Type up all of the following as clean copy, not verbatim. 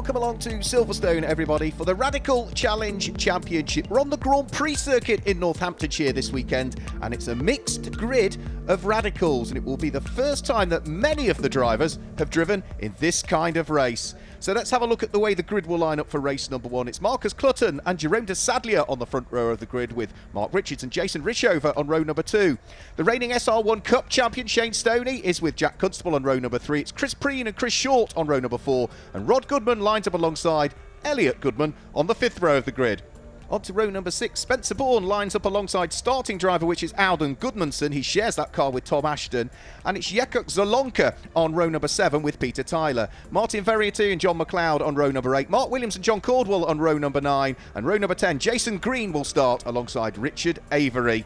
Welcome along to Silverstone, everybody, for the Radical Challenge Championship. We're on the Grand Prix circuit in Northamptonshire this weekend, and it's a mixed grid of radicals, and it will be the first time that many of the drivers have driven in this kind of race. So let's have a look at the way the grid will line up for race number one. It's Marcus Clutton and Jerome de Sadlier on the front row of the grid, with Mark Richards and Jason Rishover on row number 2. The reigning SR1 Cup champion Shane Stoney is with Jack Constable on row number 3. It's Chris Preen and Chris Short on row number 4. And Rod Goodman lines up alongside Elliot Goodman on the 5th row of the grid. On to row number 6, Spencer Bourne lines up alongside starting driver, which is Alden Goodmanson. He shares that car with Tom Ashton. And it's Jekuk Zalonka on row number 7 with Peter Tyler. Martin Verriety and John McLeod on row number 8. Mark Williams and John Caldwell on row number 9. And row number 10, Jason Green will start alongside Richard Avery.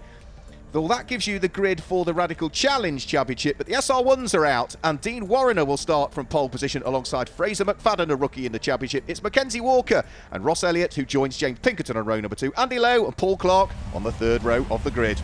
Well, that gives you the grid for the Radical Challenge Championship, but the SR1s are out, and Dean Warriner will start from pole position alongside Fraser McFadden, a rookie in the championship. It's Mackenzie Walker and Ross Elliott, who joins James Pinkerton on row number 2, Andy Lowe and Paul Clark on the 3rd row of the grid.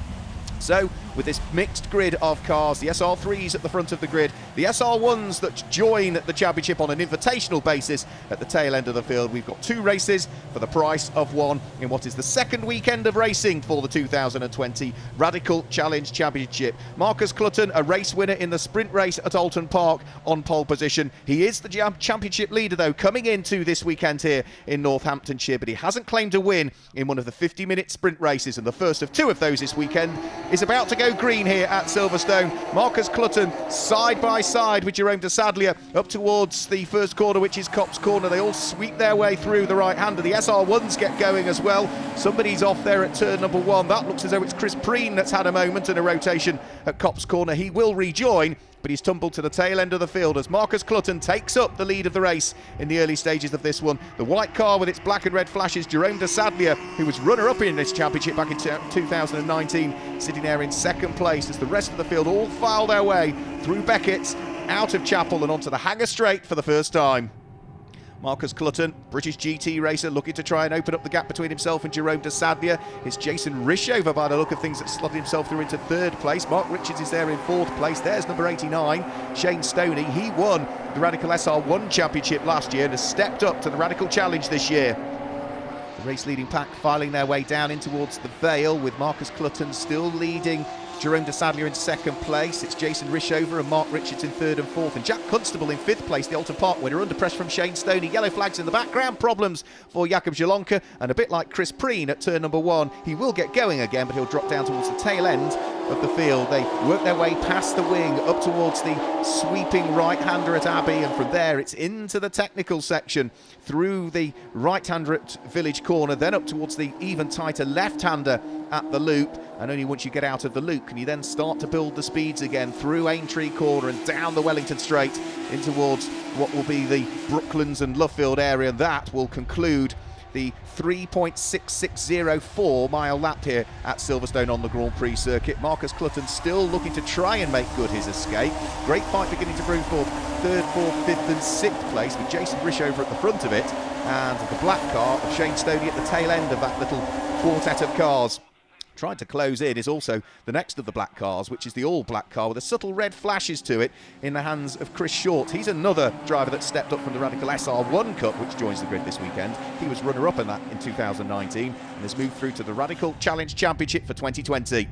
So, with this mixed grid of cars, the SR3s at the front of the grid, the SR1s that join the championship on an invitational basis at the tail end of the field. We've got 2 races for the price of 1 in what is the second weekend of racing for the 2020 Radical Challenge Championship. Marcus Clutton, a race winner in the sprint race at Alton Park, on pole position. He is the championship leader, though, coming into this weekend here in Northamptonshire, but he hasn't claimed a win in one of the 50-minute sprint races, and the first of 2 of those this weekend is about to go green here at Silverstone. Marcus Clutton side by side with Jerome de Sadlier up towards the first corner, which is Copse Corner. They all sweep their way through the right-hander. The SR1s get going as well. Somebody's off there at turn number 1. That looks as though it's Chris Preen that's had a moment and a rotation at Copse Corner. He will rejoin, but he's tumbled to the tail end of the field as Marcus Clutton takes up the lead of the race in the early stages of this one. The white car with its black and red flashes, Jerome de Sadlier, who was runner-up in this championship back in 2019, sitting there in second place as the rest of the field all file their way through Beckett's, out of Chapel and onto the Hanger Straight for the first time. Marcus Clutton, British GT racer, looking to try and open up the gap between himself and Jerome de Sadlier. It's Jason Rishover, by the look of things, that slotted himself through into 3rd place. Mark Richards is there in 4th place. There's number 89, Shane Stoney. He won the Radical SR1 Championship last year and has stepped up to the Radical Challenge this year. The race-leading pack filing their way down in towards the Vale, with Marcus Clutton still leading Jerome de Sadlier in 2nd place. It's Jason Rishover and Mark Richards in 3rd and 4th, and Jack Constable in 5th place, the Alton Park winner, under pressure from Shane Stoney. Yellow flags in the background, problems for Jekuk Zalonka, and a bit like Chris Preen at turn number 1, he will get going again, but he'll drop down towards the tail end of the field. They work their way past the wing up towards the sweeping right-hander at Abbey, and from there it's into the technical section through the right-hander at Village Corner, then up towards the even tighter left-hander at the loop, and only once you get out of the loop can you then start to build the speeds again through Aintree Corner and down the Wellington Straight in towards what will be the Brooklands and Lovefield area. That will conclude the 3.6604 mile lap here at Silverstone on the Grand Prix circuit. Marcus Clutton still looking to try and make good his escape. Great fight beginning to brew for 3rd, 4th, 5th and 6th place, with Jason Rishover at the front of it and the black car of Shane Stoney at the tail end of that little quartet of cars. Trying to close in is also the next of the black cars, which is the all-black car with the subtle red flashes to it in the hands of Chris Short. He's another driver that stepped up from the Radical SR1 Cup, which joins the grid this weekend. He was runner-up in that in 2019 and has moved through to the Radical Challenge Championship for 2020.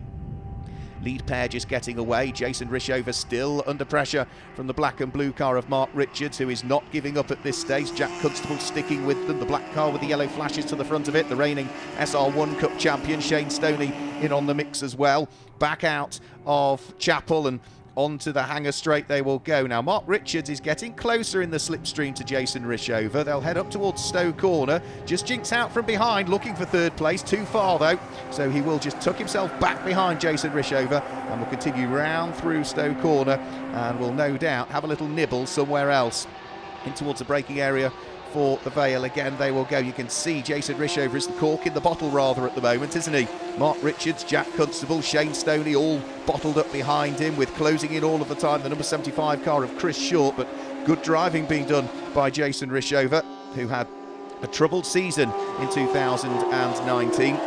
Lead pair just getting away. Jason Rishover still under pressure from the black and blue car of Mark Richards, who is not giving up at this stage. Jack Constable sticking with them. The black car with the yellow flashes to the front of it. The reigning SR1 Cup champion Shane Stoney in on the mix as well. Back out of Chapel and onto the Hanger Straight they will go. Now Mark Richards is getting closer in the slipstream to Jason Rishover. They'll head up towards Stowe Corner. Just jinks out from behind, looking for 3rd place. Too far though, so he will just tuck himself back behind Jason Rishover and will continue round through Stowe Corner and will no doubt have a little nibble somewhere else in towards the braking area for the Vale. Again they will go. You can see Jason Rishover is the cork in the bottle rather at the moment, isn't he? Mark Richards, Jack Constable, Shane Stoney all bottled up behind him, with closing in all of the time the number 75 car of Chris Short, but good driving being done by Jason Rishover, who had a troubled season in 2019.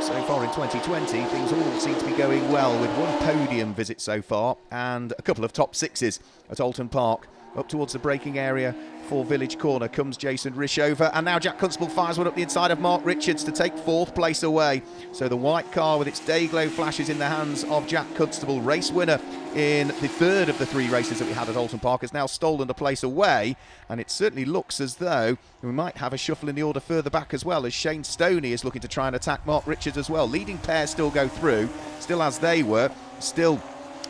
But so far in 2020, things all seem to be going well, with 1 podium visit so far and a couple of top 6s at Alton Park. Up towards the braking area for Village Corner comes Jason Rishover, and now Jack Constable fires one up the inside of Mark Richards to take 4th place away. So the white car with its day glow flashes in the hands of Jack Constable, race winner in the 3rd of the 3 races that we had at Alton Park, has now stolen a place away, and it certainly looks as though we might have a shuffle in the order further back as well, as Shane Stoney is looking to try and attack Mark Richards as well. Leading pair still go through, still as they were, still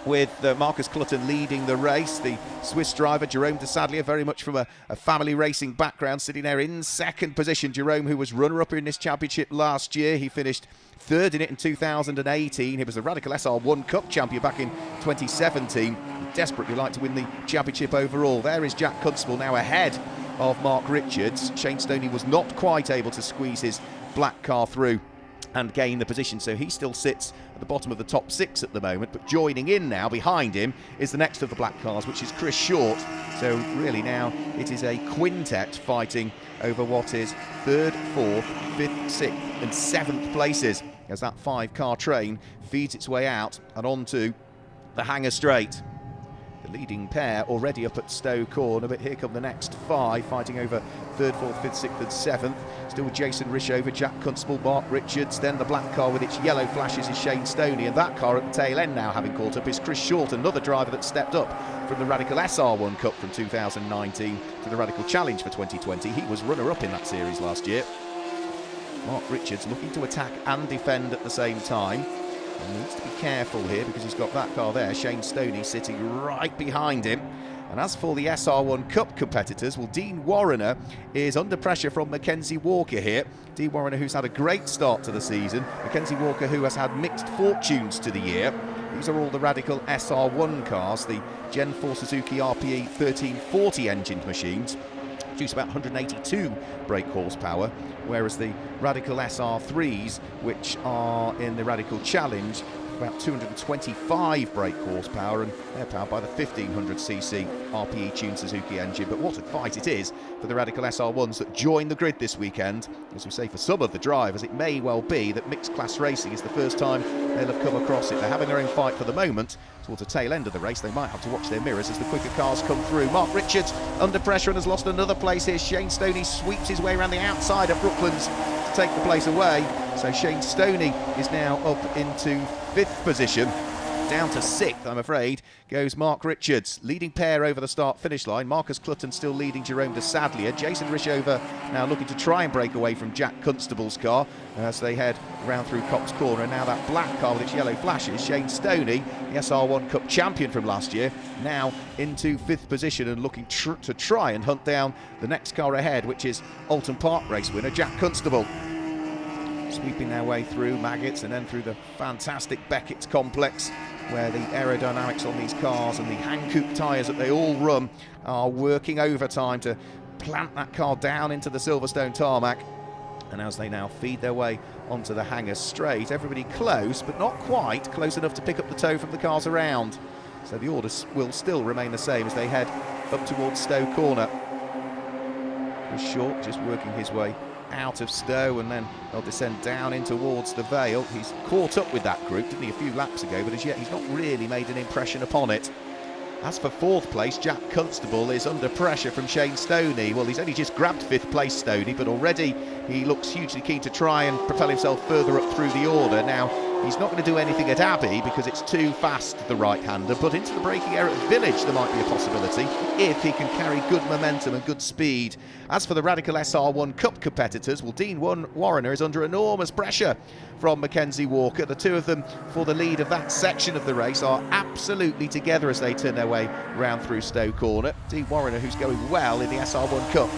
with Marcus Clutton leading the race. The Swiss driver, Jerome de Sadlier, very much from a family racing background, sitting there in 2nd position. Jerome, who was runner-up in this championship last year, he finished 3rd in it in 2018. He was the Radical SR1 Cup champion back in 2017. He'd desperately like to win the championship overall. There is Jack Constable now ahead of Mark Richards. Shane Stoney was not quite able to squeeze his black car through and gain the position, so he still sits at the bottom of the top 6 at the moment, but joining in now behind him is the next of the black cars, which is Chris Short. So really now it is a quintet fighting over what is 3rd, 4th, 5th, 6th and 7th places, as that 5-car train feeds its way out and onto the Hanger Straight. The leading pair already up at Stowe Corner, but here come the next 5 fighting over 3rd, 4th, 5th, 6th and 7th. Still with Jason Rishover, Jack Constable, Mark Richards. Then the black car with its yellow flashes is Shane Stoney, and that car at the tail end now having caught up is Chris Short, another driver that stepped up from the Radical SR1 Cup from 2019 to the Radical Challenge for 2020. He was runner-up in that series last year. Mark Richards looking to attack and defend at the same time. And needs to be careful here because he's got that car there, Shane Stoney, sitting right behind him. And as for the SR1 Cup competitors, well, Dean Warrener is under pressure from Mackenzie Walker here. Dean Warrener, who's had a great start to the season. Mackenzie Walker, who has had mixed fortunes to the year. These are all the Radical SR1 cars, the Gen 4 Suzuki RPE 1340 engined machines. Produce about 182 brake horsepower, whereas the Radical SR3s, which are in the Radical Challenge, about 225 brake horsepower, and they're powered by the 1500cc RPE tuned Suzuki engine. But what a fight it is for the Radical SR1s that join the grid this weekend. As we say, for some of the drivers, it may well be that mixed class racing is the first time they'll have come across it. They're having their own fight for the moment. Towards the tail end of the race, they might have to watch their mirrors as the quicker cars come through. Mark Richards under pressure and has lost another place here. Shane Stoney sweeps his way around the outside of Brooklands to take the place away. So Shane Stoney is now up into 5th position. Down to 6th, I'm afraid, goes Mark Richards. Leading pair over the start-finish line. Marcus Clutton still leading Jerome de Sadlier. Jason Rishover now looking to try and break away from Jack Constable's car as they head round through Cops Corner. And now that black car with its yellow flashes, Shane Stoney, the SR1 Cup champion from last year, now into 5th position and looking to try and hunt down the next car ahead, which is Alton Park race winner Jack Constable. Sweeping their way through Maggots and then through the fantastic Beckett's complex, where the aerodynamics on these cars and the Hankook tyres that they all run are working overtime to plant that car down into the Silverstone tarmac. And as they now feed their way onto the Hanger Straight, everybody close, but not quite close enough to pick up the tow from the cars around. So the order will still remain the same as they head up towards Stowe Corner. Short just working his way out of Stowe, and then they'll descend down in towards the Vale. He's caught up with that group, didn't he, a few laps ago, but as yet he's not really made an impression upon it. As for 4th place, Jack Constable is under pressure from Shane Stoney. Well, he's only just grabbed 5th place, Stoney, but already he looks hugely keen to try and propel himself further up through the order. Now, he's not going to do anything at Abbey because it's too fast, the right-hander, but into the braking area at Village there might be a possibility if he can carry good momentum and good speed. As for the Radical SR1 Cup competitors, well, Dean Warrener is under enormous pressure from Mackenzie Walker. The two of them for the lead of that section of the race are absolutely together as they turn their way round through Stowe Corner. Dean Warrener, who's going well in the SR1 Cup.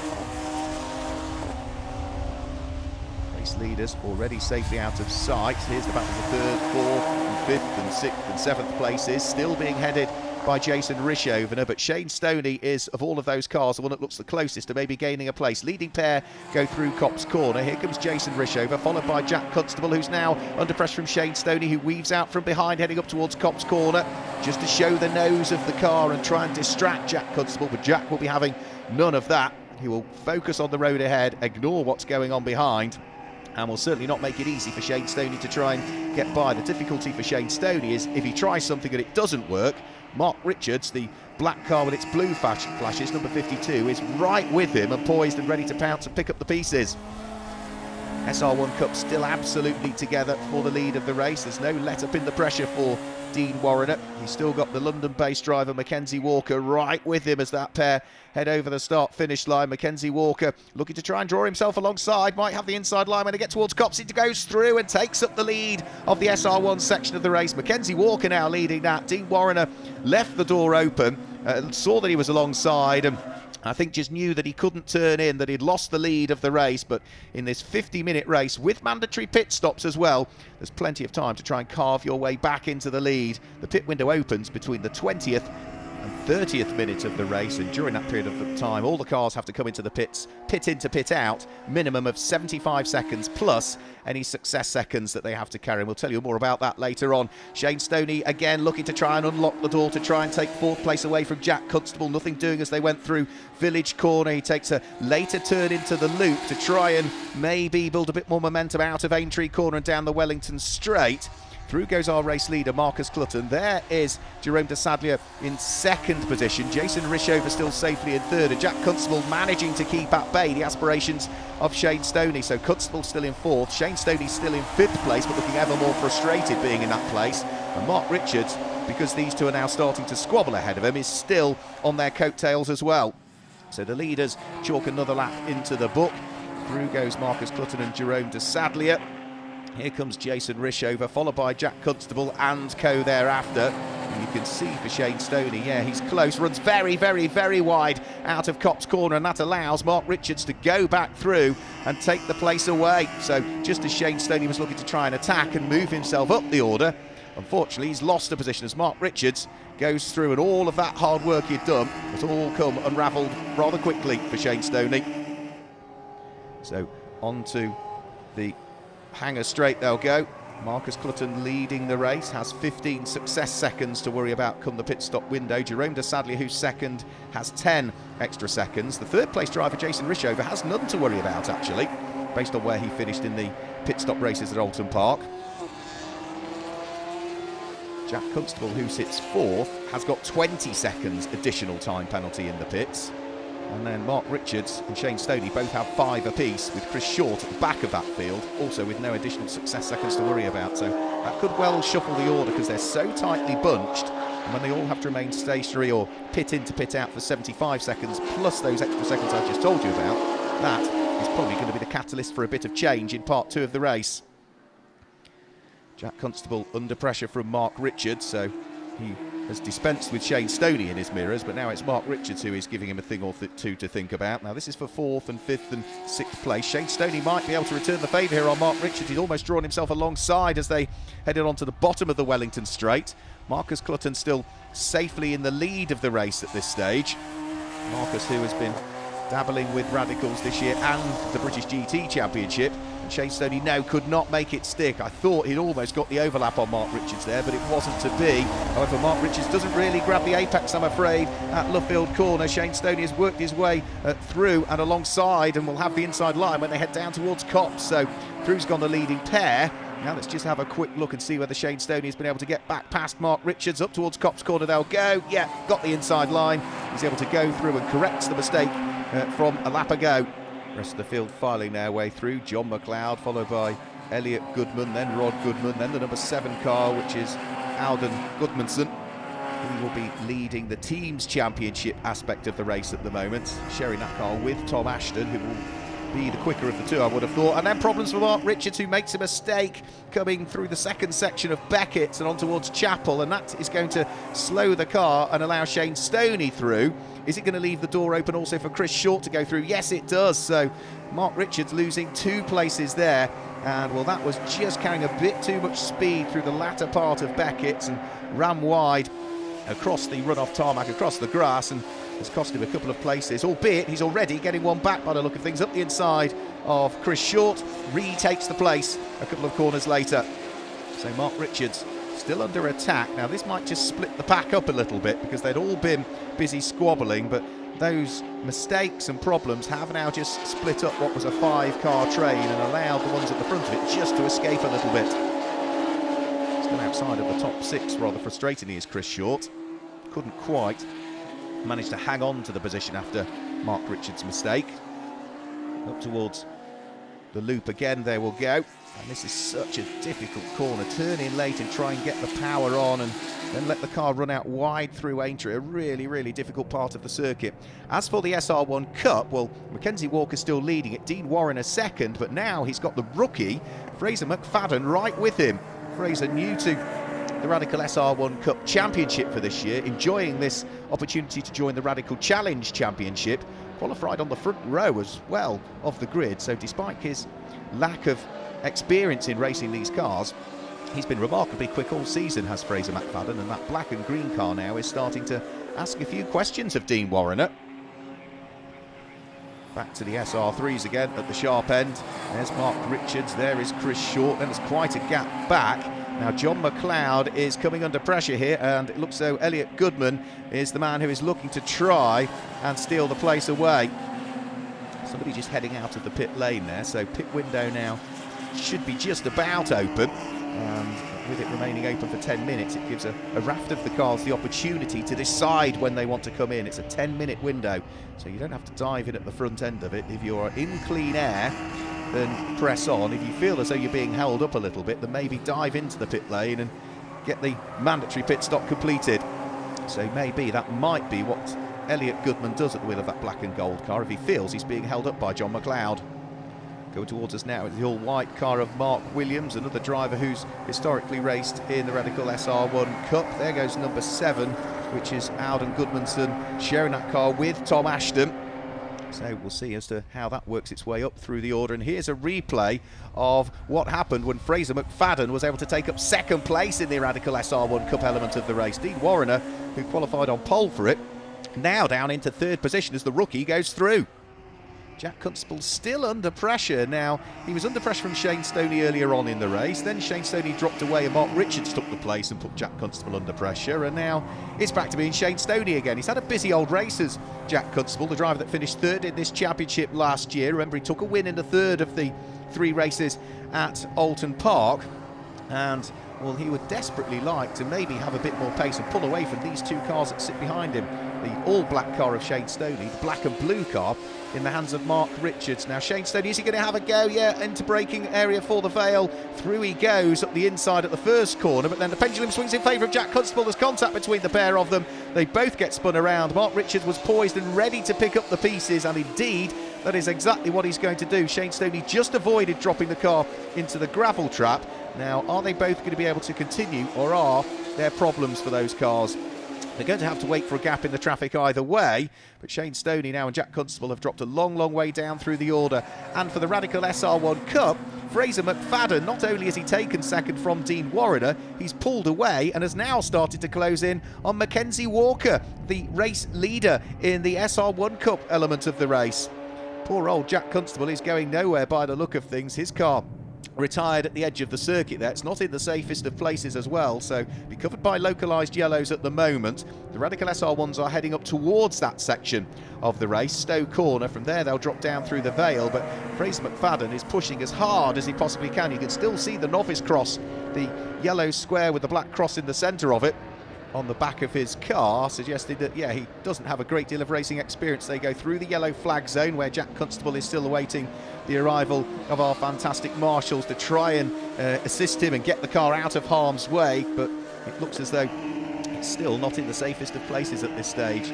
Race leaders already safely out of sight. Here's the battle for 3rd, 4th and 5th and 6th and 7th places, still being headed by Jason Rishover, but Shane Stoney is, of all of those cars, the one that looks the closest to maybe gaining a place. Leading pair go through Cops Corner. Here comes Jason Rishover, followed by Jack Constable, who's now under pressure from Shane Stoney, who weaves out from behind, heading up towards Cops Corner, just to show the nose of the car and try and distract Jack Constable, but Jack will be having none of that. He will focus on the road ahead, ignore what's going on behind, and will certainly not make it easy for Shane Stoney to try and get by. The difficulty for Shane Stoney is if he tries something and it doesn't work, Mark Richards, the black car with its blue flashes, number 52, is right with him and poised and ready to pounce and pick up the pieces. SR1 Cup still absolutely together for the lead of the race. There's no let up in the pressure for Dean Warriner. He's still got the London-based driver Mackenzie Walker right with him as that pair head over the start-finish line. Mackenzie Walker looking to try and draw himself alongside, might have the inside line when they get towards Copse. It goes through and takes up the lead of the SR1 section of the race. Mackenzie Walker now leading that. Dean Warriner left the door open, saw that he was alongside, and I think just knew that he couldn't turn in, that he'd lost the lead of the race. But in this 50-minute race with mandatory pit stops as well, there's plenty of time to try and carve your way back into the lead. The pit window opens between the 20th and 30th minute of the race, and during that period of time all the cars have to come into the pits, pit in to pit out, minimum of 75 seconds plus any success seconds that they have to carry, and we'll tell you more about that later on. Shane Stoney again looking to try and unlock the door to try and take fourth place away from Jack Constable. Nothing doing as they went through Village Corner. He takes a later turn into the loop to try and maybe build a bit more momentum out of Aintree Corner and down the Wellington Straight. Through goes our race leader, Marcus Clutton. There is Jerome de Sadlier in second position. Jason Rishover still safely in third. And Jack Constable managing to keep at bay the aspirations of Shane Stoney. So Constable still in fourth. Shane Stoney still in fifth place, but looking ever more frustrated being in that place. And Mark Richards, because these two are now starting to squabble ahead of him, is still on their coattails as well. So the leaders chalk another lap into the book. Through goes Marcus Clutton and Jerome de Sadlier. Here comes Jason Rishover, followed by Jack Constable and co thereafter. And you can see for Shane Stoney, yeah, he's close, runs very, very, very wide out of Copse Corner, and that allows Mark Richards to go back through and take the place away. So just as Shane Stoney was looking to try and attack and move himself up the order, unfortunately he's lost a position as Mark Richards goes through, and all of that hard work he'd done has all come unravelled rather quickly for Shane Stoney. So on to the Hanger Straight they'll go. Marcus Clutton leading the race, has 15 success seconds to worry about come the pit stop window. Jerome de Sadlier, who's second, has 10 extra seconds. The third place driver, Jason Rishover, has none to worry about actually, based on where he finished in the pit stop races at Alton Park. Jack Constable, who sits fourth, has got 20 seconds additional time penalty in the pits. And then Mark Richards and Shane Stoney both have 5 apiece, with Chris Short at the back of that field, also with no additional success seconds to worry about. So that could well shuffle the order because they're so tightly bunched, and when they all have to remain stationary or pit in to pit out for 75 seconds, plus those extra seconds I've just told you about, that is probably going to be the catalyst for a bit of change in part 2 of the race. Jack Constable under pressure from Mark Richards, so he has dispensed with Shane Stoney in his mirrors, but now it's Mark Richards who is giving him a thing or two to think about. Now this is for 4th and 5th and 6th place. Shane Stoney might be able to return the favour here on Mark Richards. He's almost drawn himself alongside as they headed on to the bottom of the Wellington Straight. Marcus Clutton still safely in the lead of the race at this stage. Marcus, who has been dabbling with Radicals this year and the British GT Championship. And Shane Stoney could not make it stick. I thought he'd almost got the overlap on Mark Richards there, but it wasn't to be. However, Mark Richards doesn't really grab the apex, I'm afraid, at Luffield Corner. Shane Stoney has worked his way through and alongside and will have the inside line when they head down towards Copse. So through's gone the leading pair. Now let's just have a quick look and see whether Shane Stoney has been able to get back past Mark Richards. Up towards Copse Corner they'll go. Yeah, got the inside line. He's able to go through and corrects the mistake from a lap ago. Rest of the field filing their way through. John McLeod, followed by Elliot Goodman, then Rod Goodman, then the number 7 car, which is Alden Goodmanson. He will be leading the team's championship aspect of the race at the moment, sharing that car with Tom Ashton, who will be the quicker of the two, I would have thought. And then problems for Mark Richards, who makes a mistake coming through the second section of Beckett's and on towards Chapel, and that is going to slow the car and allow Shane Stoney through. Is it going to leave the door open also for Chris Short to go through? Yes, it does. So Mark Richards losing 2 places there, and well, that was just carrying a bit too much speed through the latter part of Beckett's and ran wide across the runoff tarmac, across the grass, and has cost him a couple of places, albeit he's already getting one back by the look of things. Up the inside of Chris Short, retakes the place a couple of corners later. So Mark Richards still under attack. Now this might just split the pack up a little bit because they'd all been busy squabbling, but those mistakes and problems have now just split up what was a 5-car train and allowed the ones at the front of it just to escape a little bit. Still outside of the top 6, rather frustratingly, is Chris Short. couldn't quite manage to hang on to the position after Mark Richards' mistake. Up towards the loop again, there will go. And this is such a difficult corner. Turn in late and try and get the power on, and then let the car run out wide through Aintree. A really, really difficult part of the circuit. As for the SR1 Cup, well, Mackenzie Walker's still leading it. Dean Warren a second, but now he's got the rookie, Fraser McFadden, right with him. Fraser new to the Radical SR1 Cup Championship for this year, enjoying this opportunity to join the Radical Challenge Championship. Qualified on the front row as well of the grid, so despite his lack of experience in racing these cars, he's been remarkably quick all season, has Fraser McFadden, and that black and green car now is starting to ask a few questions of Dean Warrener. Back to the SR3s again at the sharp end. There's Mark Richards, there is Chris Short, then there's quite a gap back. Now John McLeod is coming under pressure here, and it looks though Elliot Goodman is the man who is looking to try and steal the place away. Somebody just heading out of the pit lane there, so pit window now should be just about open, and with it remaining open for 10 minutes, it gives a raft of the cars the opportunity to decide when they want to come in. It's a 10-minute window, so you don't have to dive in at the front end of it. If you're in clean air, then press on. If you feel as though you're being held up a little bit, then maybe dive into the pit lane and get the mandatory pit stop completed. So maybe that might be what Elliot Goodman does at the wheel of that black and gold car if he feels he's being held up by John McLeod. Going towards us now is the all-white car of Mark Williams, another driver who's historically raced in the Radical SR1 Cup. There goes number 7, which is Alden Goodmanson, sharing that car with Tom Ashton. So we'll see as to how that works its way up through the order. And here's a replay of what happened when Fraser McFadden was able to take up second place in the Radical SR1 Cup element of the race. Dean Warrener, who qualified on pole for it, now down into third position as the rookie goes through. Jack Constable still under pressure. Now, he was under pressure from Shane Stoney earlier on in the race. Then Shane Stoney dropped away and Mark Richards took the place and put Jack Constable under pressure. And now it's back to being Shane Stoney again. He's had a busy old race as Jack Constable, the driver that finished third in this championship last year. Remember, he took a win in the third of the 3 races at Alton Park. And, well, he would desperately like to maybe have a bit more pace and pull away from these 2 cars that sit behind him. The all-black car of Shane Stoney, the black and blue car in the hands of Mark Richards. Now Shane Stoney, is he going to have a go? Yeah, into braking area for the Vale. Through he goes up the inside at the first corner, but then the pendulum swings in favour of Jack Constable. There's contact between the pair of them. They both get spun around. Mark Richards was poised and ready to pick up the pieces, and indeed that is exactly what he's going to do. Shane Stoney just avoided dropping the car into the gravel trap. Now, are they both going to be able to continue, or are there problems for those cars? They're going to have to wait for a gap in the traffic either way, but Shane Stoney now and Jack Constable have dropped a long, long way down through the order. And for the Radical SR1 Cup, Fraser McFadden, not only has he taken second from Dean Warrener, he's pulled away and has now started to close in on Mackenzie Walker, the race leader in the SR1 Cup element of the race. Poor old Jack Constable is going nowhere by the look of things. His car retired at the edge of the circuit there. It's not in the safest of places as well, so be covered by localised yellows at the moment. The Radical SR1s are heading up towards that section of the race, Stowe Corner. From there they'll drop down through the Vale, but Fraser McFadden is pushing as hard as he possibly can. You can still see the novice cross, the yellow square with the black cross in the centre of it, on the back of his car, suggesting that, yeah, he doesn't have a great deal of racing experience. They go through the yellow flag zone where Jack Constable is still awaiting the arrival of our fantastic marshals to try and assist him and get the car out of harm's way, but it looks as though it's still not in the safest of places at this stage.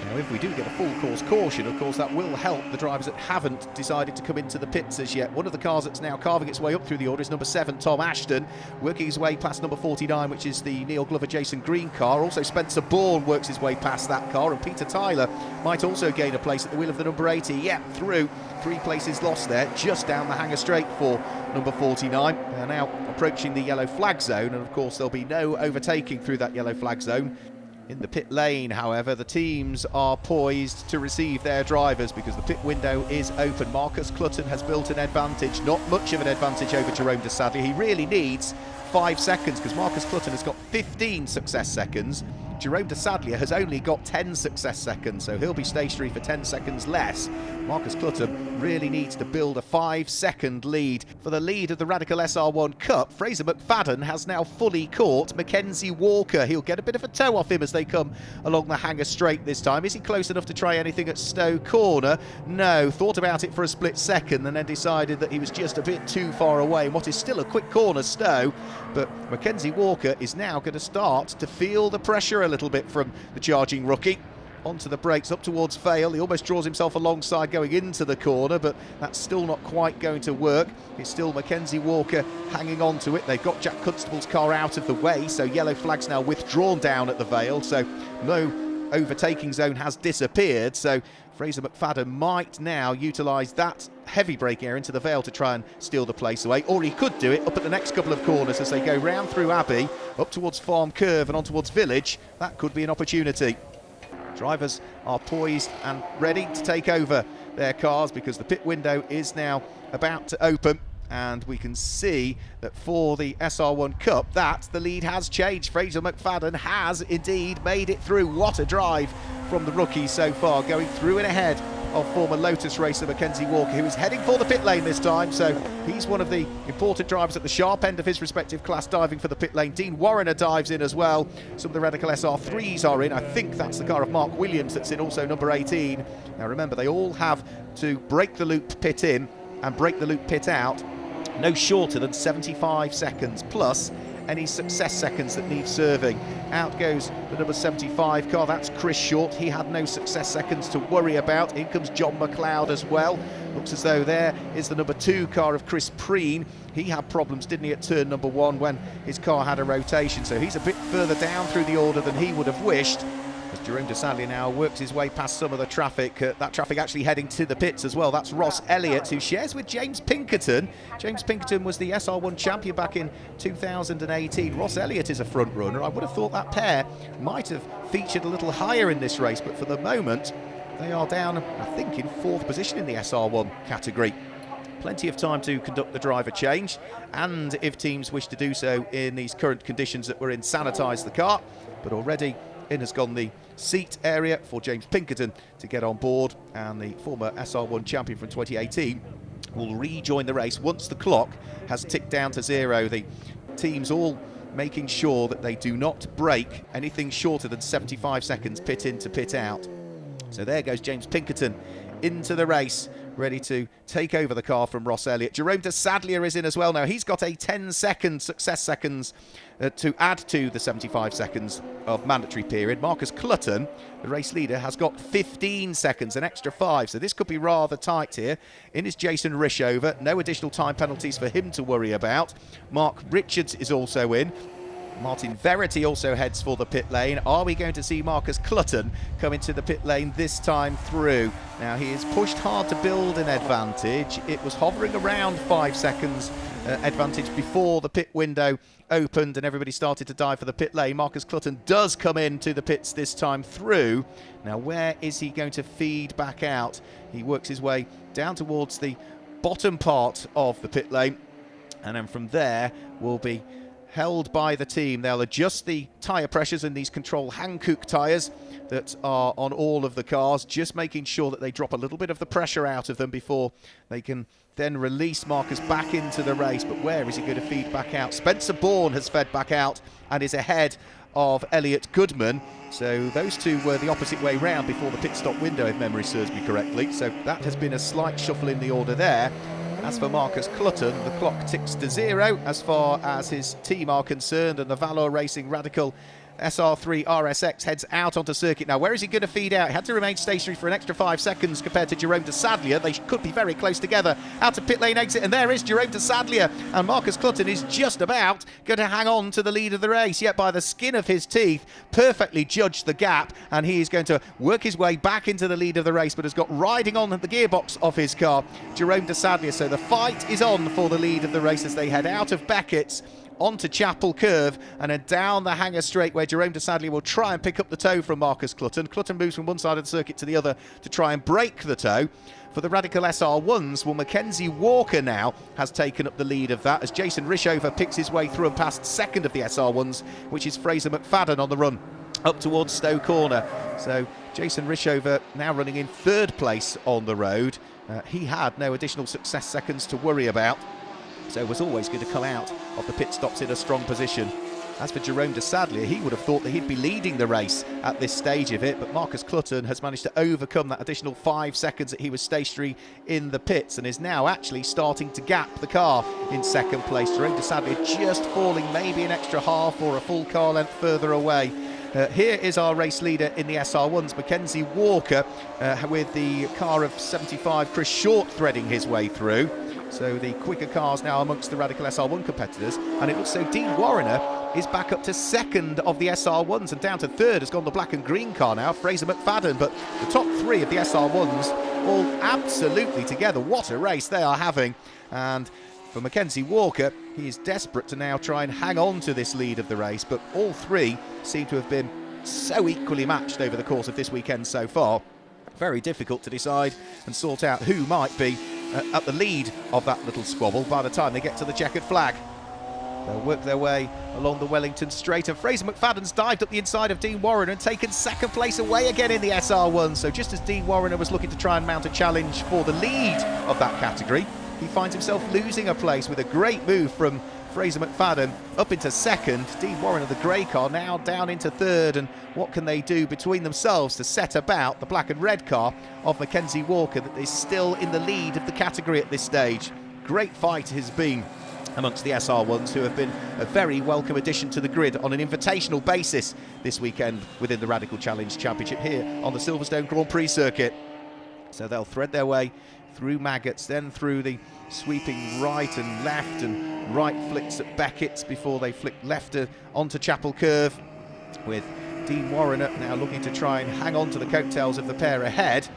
Now, if we do get a full course caution, of course, that will help the drivers that haven't decided to come into the pits as yet. One of the cars that's now carving its way up through the order is number 7, Tom Ashton, working his way past number 49, which is the Neil Glover Jason Green car. Also, Spencer Bourne works his way past that car, and Peter Tyler might also gain a place at the wheel of the number 80. Yeah, through. 3 places lost there, just down the hanger straight for number 49. They're now approaching the yellow flag zone, and of course, there'll be no overtaking through that yellow flag zone. In the pit lane, however, the teams are poised to receive their drivers because the pit window is open. Marcus Clutton has built an advantage, not much of an advantage over Jerome Desadley. He really needs 5 seconds because Marcus Clutton has got 15 success seconds, Jerome de Sadlier has only got 10 success seconds, so he'll be stationary for 10 seconds less. Marcus Clutton really needs to build a 5-second lead. For the lead of the Radical SR1 Cup, Fraser McFadden has now fully caught Mackenzie Walker. He'll get a bit of a toe off him as they come along the hanger straight this time. Is he close enough to try anything at Stowe Corner? No, thought about it for a split second and then decided that he was just a bit too far away in what is still a quick corner, Stowe. But Mackenzie Walker is now going to start to feel the pressure a little bit from the charging rookie. Onto the brakes, up towards Vale. He almost draws himself alongside going into the corner, but that's still not quite going to work. It's still Mackenzie Walker hanging on to it. They've got Jack Constable's car out of the way, so yellow flag's now withdrawn down at the Vale, so no overtaking zone has disappeared. So Fraser McFadden might now utilise that heavy braking area into the Vale to try and steal the place away, or he could do it up at the next couple of corners as they go round through Abbey, up towards Farm Curve and on towards Village. That could be an opportunity. Drivers are poised and ready to take over their cars because the pit window is now about to open, and we can see that for the SR1 Cup that the lead has changed. Fraser McFadden has indeed made it through. What a drive from the rookie so far, going through and ahead of former Lotus racer Mackenzie Walker, who is heading for the pit lane this time. So he's one of the important drivers at the sharp end of his respective class, diving for the pit lane. Dean Warrener dives in as well. Some of the Radical SR3s are in. I think that's the car of Mark Williams that's in, also number 18. Now remember, they all have to break the loop pit in and break the loop pit out no shorter than 75 seconds plus any success seconds that need serving. Out goes the number 75 car, that's Chris Short. He had no success seconds to worry about. In comes John McLeod as well. Looks as though there is the number 2 car of Chris Preen. He had problems, didn't he, at turn number 1 when his car had a rotation, so he's a bit further down through the order than he would have wished. As Jerome de Sadlier now works his way past some of the traffic, that traffic actually heading to the pits as well. That's Ross Elliott, who shares with James Pinkerton. James Pinkerton was the SR1 champion back in 2018. Ross Elliott is a front runner. I would have thought that pair might have featured a little higher in this race, but for the moment they are down, I think, in 4th position in the SR1 category. Plenty of time to conduct the driver change, and if teams wish to do so in these current conditions that we're in, sanitise the car. But already in has gone the seat area for James Pinkerton to get on board, and the former SR1 champion from 2018 will rejoin the race once the clock has ticked down to 0. The teams all making sure that they do not break anything shorter than 75 seconds pit in to pit out. So there goes James Pinkerton into the race, ready to take over the car from Ross Elliott. Jerome de Sadlier is in as well now. He's got a 10-second success seconds to add to the 75 seconds of mandatory period. Marcus Clutton, the race leader, has got 15 seconds, an extra 5, so this could be rather tight here. In is Jason Rishover, no additional time penalties for him to worry about. Mark Richards is also in. Martin Verity also heads for the pit lane. Are we going to see Marcus Clutton come into the pit lane this time through? Now, he has pushed hard to build an advantage. It was hovering around 5 seconds advantage before the pit window opened and everybody started to dive for the pit lane. Marcus Clutton does come into the pits this time through. Now, where is he going to feed back out? He works his way down towards the bottom part of the pit lane, and then from there will be held by the team. They'll adjust the tyre pressures in these control Hankook tyres that are on all of the cars, just making sure that they drop a little bit of the pressure out of them before they can then release Marcus back into the race. But where is he going to feed back out? Spencer Bourne has fed back out and is ahead of Elliot Goodman. So those two were the opposite way round before the pit stop window, if memory serves me correctly. So that has been a slight shuffle in the order there. As for Marcus Clutton, the clock ticks to 0 as far as his team are concerned, and the Valor Racing Radical SR3 RSX heads out onto circuit. Now, where is he going to feed out? He had to remain stationary for an extra 5 seconds compared to Jerome de Sadlier. They could be very close together. Out to pit lane exit, and there is Jerome de Sadlier. And Marcus Clutton is just about going to hang on to the lead of the race, yet by the skin of his teeth, perfectly judged the gap, and he is going to work his way back into the lead of the race, but has got riding on the gearbox of his car Jerome de Sadlier. So the fight is on for the lead of the race as they head out of Beckett's onto Chapel Curve and then down the hanger straight, where Jerome de Sadlier will try and pick up the toe from Marcus Clutton. Clutton moves from one side of the circuit to the other to try and break the toe. For the Radical SR1s, well, Mackenzie Walker now has taken up the lead of that as Jason Rishover picks his way through and past second of the SR1s, which is Fraser McFadden on the run. up towards Stowe Corner. So Jason Rishover now running in third place on the road. He had no additional success seconds to worry about, so was always going to come out of the pit stops in a strong position. As for Jerome de Sadlier, he would have thought that he'd be leading the race at this stage of it, but Marcus Clutton has managed to overcome that additional 5 seconds that he was stationary in the pits and is now actually starting to gap the car in second place. Jerome de Sadlier just falling maybe an extra half or a full car length further away. Here is our race leader in the SR1s, Mackenzie Walker, with the car of 75, Chris Short, threading his way through. So the quicker cars now amongst the Radical SR1 competitors, and it looks so Dean Warriner is back up to second of the SR1s, and down to third has gone the black and green car now, Fraser McFadden. But the top 3 of the SR1s all absolutely together. What a race they are having. And for Mackenzie Walker, he is desperate to now try and hang on to this lead of the race, but all 3 seem to have been so equally matched over the course of this weekend so far. Very difficult to decide and sort out who might be at the lead of that little squabble by the time they get to the checkered flag. They'll work their way along the Wellington straight, and Fraser McFadden's dived up the inside of Dean Warriner and taken second place away again in the SR1. So just as Dean Warriner was looking to try and mount a challenge for the lead of that category, he finds himself losing a place with a great move from Fraser McFadden up into second. Dean Warriner, the grey car, now down into third, and what can they do between themselves to set about the black and red car of Mackenzie Walker that is still in the lead of the category at this stage? Great fight has been amongst the SR1s, who have been a very welcome addition to the grid on an invitational basis this weekend within the Radical Challenge Championship here on the Silverstone Grand Prix circuit. So they'll thread their way through Maggots, then through the sweeping right and left and right flicks at Beckett's before they flick left onto Chapel Curve, with Dean Warriner now looking to try and hang on to the coattails of the pair ahead.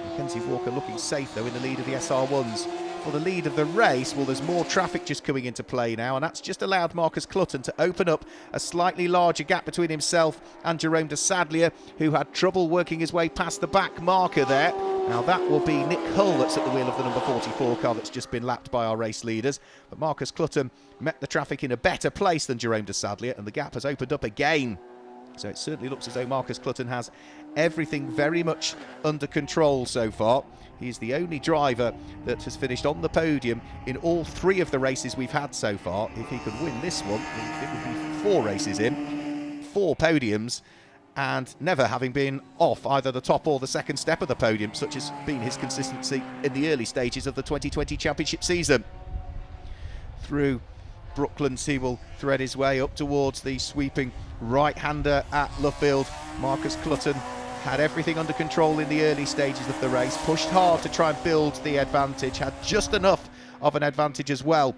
Mackenzie Walker looking safe though in the lead of the SR1s. For the lead of the race, well, there's more traffic just coming into play now, and that's just allowed Marcus Clutton to open up a slightly larger gap between himself and Jerome de Sadlier, who had trouble working his way past the back marker there. Now that will be Nick Hull that's at the wheel of the number 44 car that's just been lapped by our race leaders. But Marcus Clutton met the traffic in a better place than Jerome de Sadlier, and the gap has opened up again. So it certainly looks as though Marcus Clutton has everything very much under control so far. He's the only driver that has finished on the podium in all 3 of the races we've had so far. If he could win this one, it would be 4 races in, 4 podiums, and never having been off either the top or the second step of the podium, such has been his consistency in the early stages of the 2020 championship season. Through Brooklands, he will thread his way up towards the sweeping right-hander at Luffield. Marcus Clutton had everything under control in the early stages of the race, pushed hard to try and build the advantage, had just enough of an advantage as well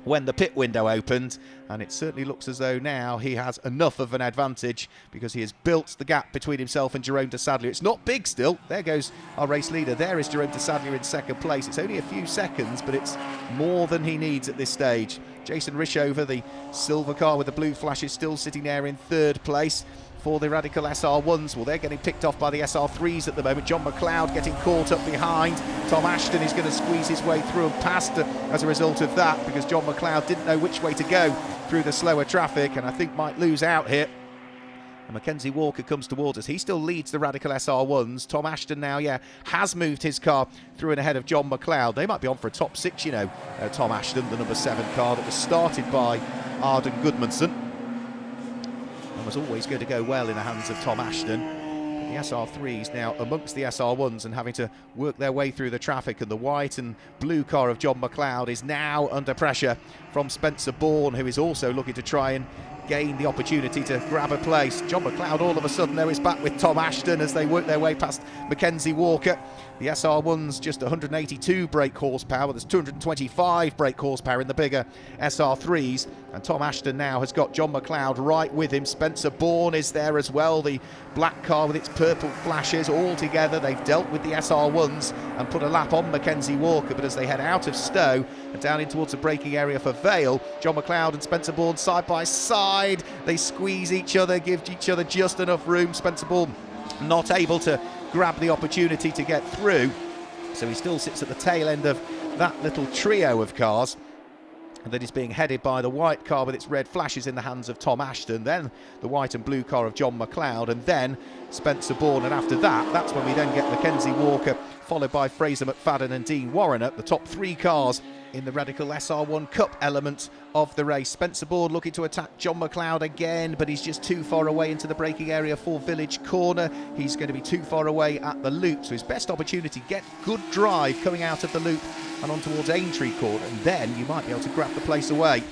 when the pit window opened, and it certainly looks as though now he has enough of an advantage because he has built the gap between himself and Jerome de Sadlier. It's not big still. There goes our race leader. There is Jerome de Sadlier in second place. It's only a few seconds, but it's more than he needs at this stage. Jason Rishover, the silver car with the blue flashes, still sitting there in third place. For the Radical SR1s, well, they're getting picked off by the SR3s at the moment. John McLeod getting caught up behind. Tom Ashton is going to squeeze his way through and past as a result of that, because John McLeod didn't know which way to go through the slower traffic, and I think might lose out here. And Mackenzie Walker comes towards us. He still leads the Radical SR1s. Tom Ashton now, has moved his car through and ahead of John McLeod. They might be on for a top 6, Tom Ashton, the number 7 car that was started by Arden Goodmanson. Was always going to go well in the hands of Tom Ashton. But the SR3s now amongst the SR1s and having to work their way through the traffic, and the white and blue car of John McLeod is now under pressure from Spencer Bourne, who is also looking to try and gain the opportunity to grab a place. John McLeod all of a sudden though is back with Tom Ashton as they work their way past Mackenzie Walker. The SR1's just 182 brake horsepower. There's 225 brake horsepower in the bigger SR3s, and Tom Ashton now has got John McLeod right with him. Spencer Bourne is there as well, the black car with its purple flashes. All together they've dealt with the SR1s and put a lap on Mackenzie Walker, but as they head out of Stowe and down in towards the braking area for Vale, John McLeod and Spencer Bourne side by side. They squeeze each other, give each other just enough room. Spencer Bourne not able to grab the opportunity to get through, so he still sits at the tail end of that little trio of cars. that is being headed by the white car with its red flashes in the hands of Tom Ashton, then the white and blue car of John McLeod, and then Spencer Bourne. And after that, that's when we then get Mackenzie Walker, followed by Fraser McFadden and Dean Warrener, the top 3 cars in the Radical SR1 Cup element of the race. Spencer Bourne looking to attack John McLeod again, but he's just too far away into the braking area for Village Corner. He's going to be too far away at the loop, so his best opportunity, get good drive coming out of the loop and on towards Aintree Corner, and then you might be able to grab the place away.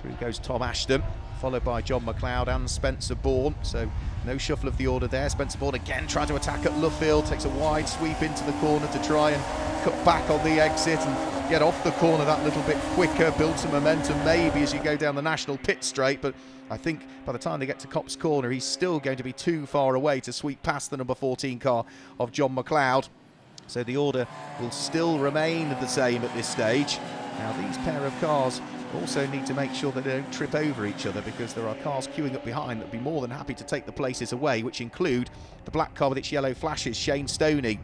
Through goes Tom Ashton, followed by John McLeod and Spencer Bourne, so no shuffle of the order there. Spencer Bourne again trying to attack at Luffield, takes a wide sweep into the corner to try and cut back on the exit and get off the corner that little bit quicker, build some momentum maybe as you go down the national pit straight, but I think by the time they get to Copse Corner he's still going to be too far away to sweep past the number 14 car of John McLeod. So the order will still remain the same at this stage. Now these pair of cars also need to make sure that they don't trip over each other, because there are cars queuing up behind that would be more than happy to take the places away, which include the black car with its yellow flashes, Shane Stoney,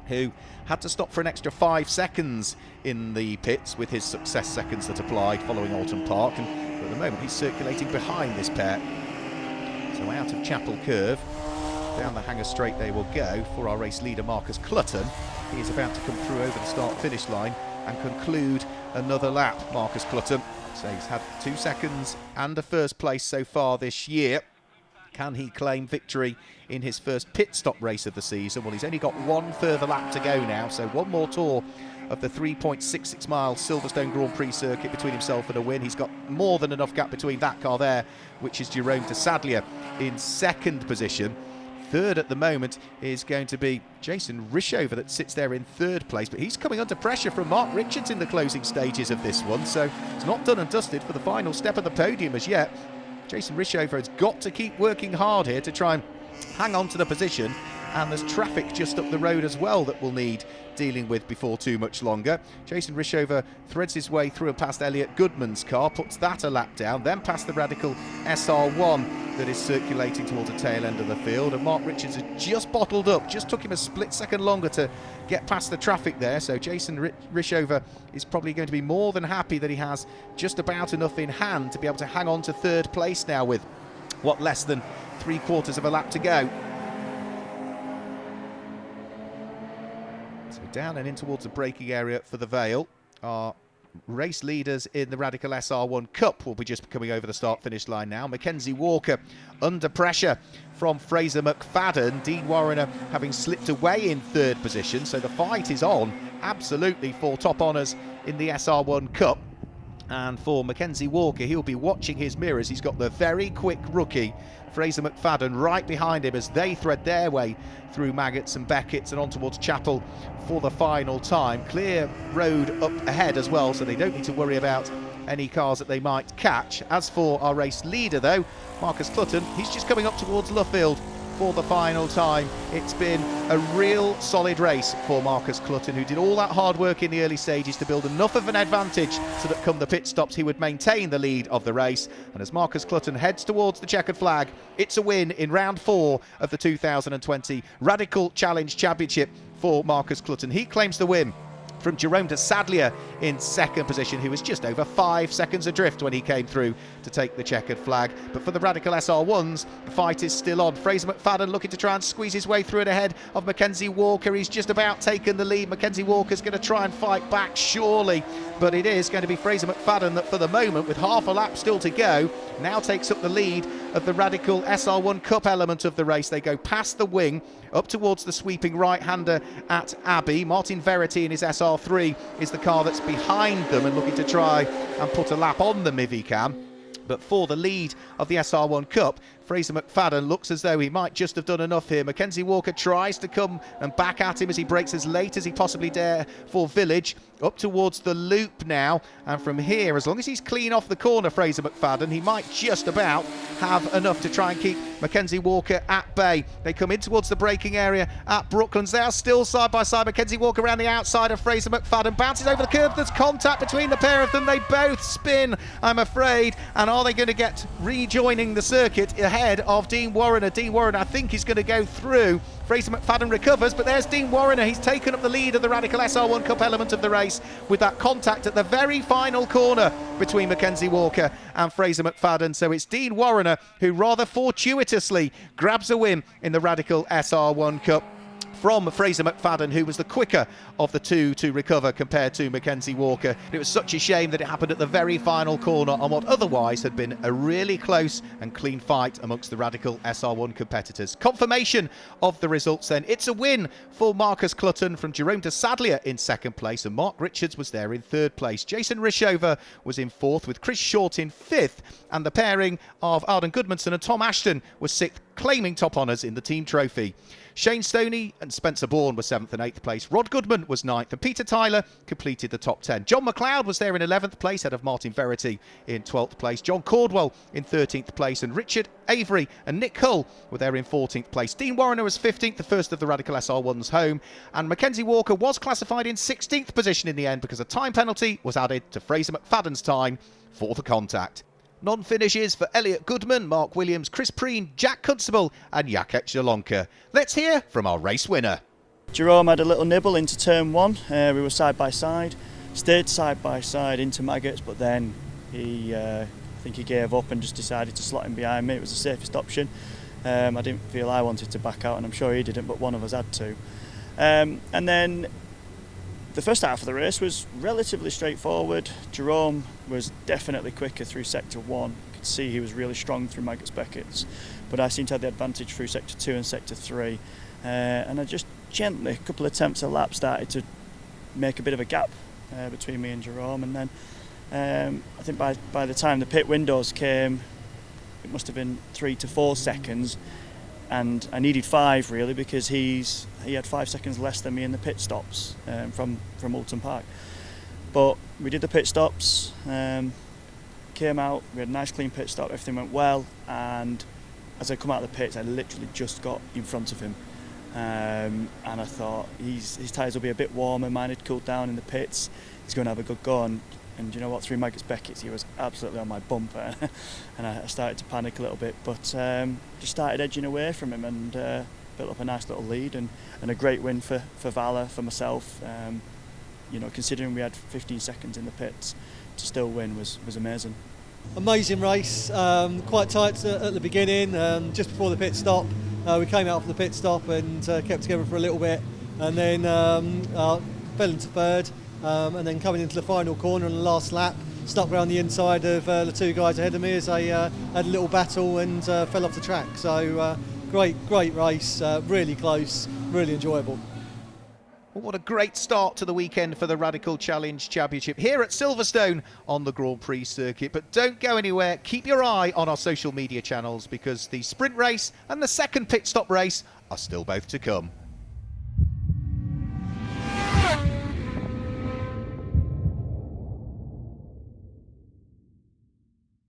who had to stop for an extra 5 seconds in the pits with his success seconds that applied following Alton Park, and at the moment he's circulating behind this pair. So out of Chapel Curve, down the Hanger Straight they will go for our race leader Marcus Clutton. He is about to come through over the start-finish line and conclude another lap, Marcus Clutton. So he's had 2 seconds and a first place so far this year. Can he claim victory in his first pit stop race of the season? Well, he's only got 1 further lap to go now, so 1 more tour of the 3.66 mile Silverstone Grand Prix circuit between himself and a win. He's got more than enough gap between that car there, which is Jerome de Sadlier in 2nd position. 3rd at the moment is going to be Jason Rishover, that sits there in 3rd place, but he's coming under pressure from Mark Richards in the closing stages of this one, so it's not done and dusted for the final step of the podium as yet. Jason Rishover has got to keep working hard here to try and hang on to the position, and there's traffic just up the road as well that we'll need dealing with before too much longer. Jason Rishover threads his way through and past Elliot Goodman's car, puts that a lap down, then past the Radical SR1 that is circulating towards the tail end of the field, and Mark Richards has just bottled up, just took him a split second longer to get past the traffic there, so Jason Rishover is probably going to be more than happy that he has just about enough in hand to be able to hang on to 3rd place now with what, less than 3/4 of a lap to go. So down and in towards the braking area for the Vale. Our race leaders in the Radical SR1 Cup will be just coming over the start-finish line now. Mackenzie Walker under pressure from Fraser McFadden. Dean Warrener having slipped away in 3rd position, so the fight is on absolutely for top honours in the SR1 Cup. And for Mackenzie Walker, he'll be watching his mirrors. He's got the very quick rookie Fraser McFadden right behind him as they thread their way through Maggots and Beckett's and on towards Chapel for the final time. Clear road up ahead as well, so they don't need to worry about any cars that they might catch. As for our race leader though, Marcus Clutton, he's just coming up towards Luffield for the final time. It's been a real solid race for Marcus Clutton, who did all that hard work in the early stages to build enough of an advantage so that come the pit stops he would maintain the lead of the race. And as Marcus Clutton heads towards the checkered flag, it's a win in round 4 of the 2020 Radical Challenge Championship for Marcus Clutton. He claims the win from Jerome de Sadlier in 2nd position, who was just over 5 seconds adrift when he came through to take the checkered flag. But for the Radical SR1s, the fight is still on. Fraser McFadden looking to try and squeeze his way through it ahead of Mackenzie Walker. He's just about taken the lead. Mackenzie Walker's going to try and fight back, surely, but it is going to be Fraser McFadden that for the moment, with half a lap still to go, now takes up the lead of the Radical SR1 Cup element of the race. They go past the wing up towards the sweeping right-hander at Abbey. Martin Verity in his SR3 is the car that's behind them and looking to try and put a lap on them if he can. But for the lead of the SR1 Cup, Fraser McFadden looks as though he might just have done enough here. Mackenzie Walker tries to come and back at him as he breaks as late as he possibly dare for Village. Up towards the loop now, and from here, as long as he's clean off the corner, Fraser McFadden, he might just about have enough to try and keep Mackenzie Walker at bay. They come in towards the braking area at Brooklands. They are still side by side. Mackenzie Walker around the outside of Fraser McFadden, bounces over the curb. There's contact between the pair of them. They both spin, I'm afraid. And are they going to get rejoining the circuit ahead ahead of Dean Warrener. Dean Warrener, I think, is going to go through. Fraser McFadden recovers, but there's Dean Warrener. He's taken up the lead of the Radical SR1 Cup element of the race with that contact at the very final corner between Mackenzie Walker and Fraser McFadden. So it's Dean Warrener who rather fortuitously grabs a win in the Radical SR1 Cup from Fraser McFadden, who was the quicker of the two to recover compared to Mackenzie Walker. It was such a shame that it happened at the very final corner on what otherwise had been a really close and clean fight amongst the Radical SR1 competitors. Confirmation of the results then. It's a win for Marcus Clutton from Jerome de Sadlier in second place, and Mark Richards was there in third place. Jason Rishover was in fourth with Chris Short in fifth, and the pairing of Arden Goodmanson and Tom Ashton was sixth, claiming top honours in the team trophy. Shane Stoney and Spencer Bourne were 7th and 8th place. Rod Goodman was 9th, and Peter Tyler completed the top 10. John McLeod was there in 11th place, ahead of Martin Verity in 12th place. John Cordwell in 13th place, and Richard Avery and Nick Hull were there in 14th place. Dean Warrener was 15th, the first of the Radical SR1's home, and Mackenzie Walker was classified in 16th position in the end because a time penalty was added to Fraser McFadden's time for the contact. Non-finishes for Elliot Goodman, Mark Williams, Chris Preen, Jack Constable and Jacek Jalonka. Let's hear from our race winner. Jerome had a little nibble into turn one. We were side by side, stayed side by side into Maggots, but then I think he gave up and just decided to slot in behind me. It was the safest option. I didn't feel I wanted to back out, and I'm sure he didn't, but one of us had to. And then the first half of the race was relatively straightforward. Jerome was definitely quicker through sector 1. You could see he was really strong through Maggots Beckett's, but I seemed to have the advantage through sector 2 and sector 3. And I just gently, a couple of attempts a lap, started to make a bit of a gap between me and Jerome. And then I think by the time the pit windows came, it must have been 3 to 4 seconds. And I needed 5 really, because he had 5 seconds less than me in the pit stops from Alton Park. But we did the pit stops, came out, we had a nice clean pit stop, everything went well, and as I come out of the pits I literally just got in front of him, and I thought his tyres will be a bit warmer, mine had cooled down in the pits, he's going to have a good go. And you know what, through Maggots Beckett's he was absolutely on my bumper and I started to panic a little bit, but just started edging away from him and built up a nice little lead and a great win for Valor, for myself. You know, considering we had 15 seconds in the pits, to still win was amazing. Amazing race, quite tight at the beginning, just before the pit stop. We came out for the pit stop and kept together for a little bit, and then fell into third. And then coming into the final corner on the last lap, stuck around the inside of the two guys ahead of me as they had a little battle and fell off the track. So great race, really close, really enjoyable. Well, what a great start to the weekend for the Radical Challenge Championship here at Silverstone on the Grand Prix circuit. But don't go anywhere, keep your eye on our social media channels, because the sprint race and the second pit stop race are still both to come.